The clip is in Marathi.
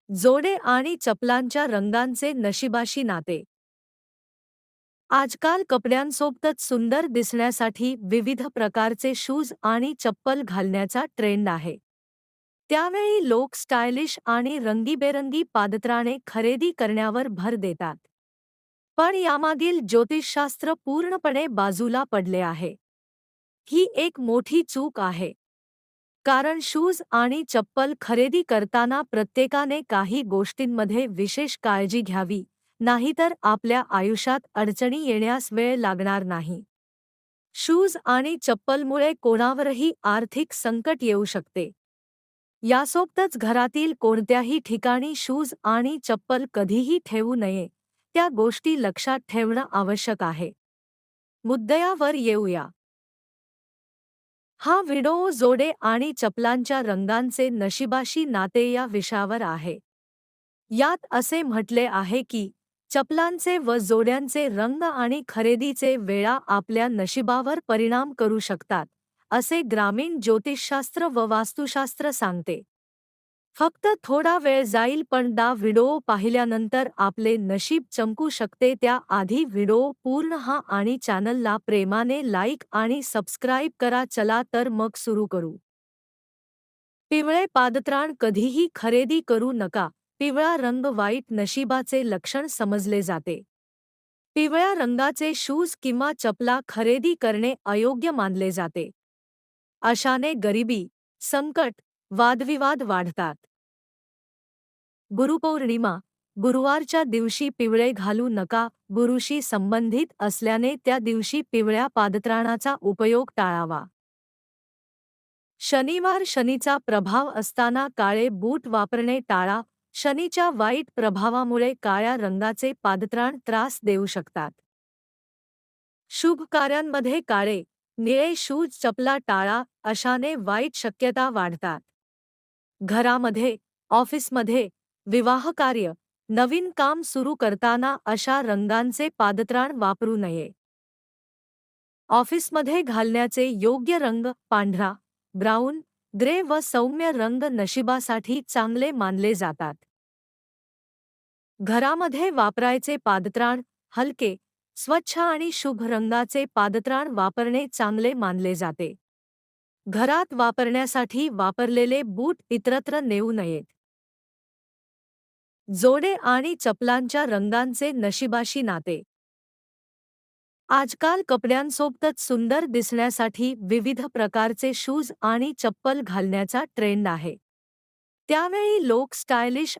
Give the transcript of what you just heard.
जोडे आणि चपलांच्या रंगांचे नशिबाशी नाते. आजकाल कपड्यांसोबतच सुंदर दिसण्यासाठी विविध प्रकारचे शूज आणि चप्पल घालण्याचा ट्रेंड आहे. त्यावेळी लोक स्टायलिश आणि रंगीबेरंगी पादत्राणे खरेदी करण्यावर भर देतात. पण यामागील ज्योतिषशास्त्र पूर्णपणे बाजूला पडले आहे. ही एक मोठी चूक आहे. कारण शूज आणि चप्पल खरेदी करताना प्रत्येकाने काही गोष्टींमध्ये विशेष काळजी घ्यावी, नाहीतर आपल्या आयुष्यात अडचणी येण्यास वेळ लागणार नाही. शूज आणि चप्पलमुळे कोणावरही आर्थिक संकट येऊ शकते. यासोबतच घरातील कोणत्याही ठिकाणी शूज आणि चप्पल कधीही ठेवू नये, त्या गोष्टी लक्षात ठेवणं आवश्यक आहे. मुद्द्यावर येऊया. हा व्हिडिओ जोडे आणि चपलांच्या रंगांचे नशिबाशी नाते या विषयावर आहे. यात असे म्हटले आहे की चपलांचे व जोड्यांचे रंग आणि खरेदीचे वेळा आपल्या नशिबावर परिणाम करू शकतात, असे ग्रामीण ज्योतिषशास्त्र व वास्तुशास्त्र सांगते. फक्त थोडा वेळ जाईल पण व्हिडिओ पाहिल्यानंतर आपले नशीब चमकू शकते. त्याआधी व्हिडिओ पूर्ण हा आणि चॅनलला प्रेमाने लाईक आणि सबस्क्राईब करा. चला तर मग सुरू करू. पिवळे पादत्राण कधीही खरेदी करू नका. पिवळा रंग वाईट नशिबाचे लक्षण समजले जाते. पिवळ्या रंगाचे शूज किंवा चपला खरेदी करणे अयोग्य मानले जाते. अशाने गरिबी, संकट, वादविवाद वाढतात. गुरुपौर्णिमा, गुरुवारच्या दिवशी पिवळे घालू नका. गुरुशी संबंधित असल्याने त्या दिवशी पिवळ्या पादत्राणाचा उपयोग टाळावा. शनिवार, शनीचा प्रभाव असताना काळे बूट वापरणे टाळा. शनीच्या वाईट प्रभावामुळे काळ्या रंगाचे पादत्राण त्रास देऊ शकतात. शुभ कार्यांमध्ये काळे, निळे शूज चपला टाळा. अशाने वाईट शक्यता वाढतात. घरामध्ये, ऑफिसमध्ये, विवाहकार्य, नवीन काम सुरू करताना अशा रंगांचे पादत्राण वापरू नये. ऑफिसमध्ये घालण्याचे योग्य रंग पांढरा, ब्राऊन, ग्रे व सौम्य रंग नशिबासाठी चांगले मानले जातात. घरामध्ये वापरायचे पादत्राण हलके, स्वच्छ आणि शुभ रंगाचे पादत्राण वापरणे चांगले मानले जाते. घरात वापरण्यासाठी वापरलेले बूट इतरत्र नेऊ नयेत. जोडे आणि चपलांच्या रंगांचे नशिबाशी नाते. आजकाल कपड्यांसोबतच सुंदर दिसण्यासाठी विविध प्रकारचे शूज आणि चप्पल घालण्याचा ट्रेंड आहे. त्यावेळी लोक स्टायलिश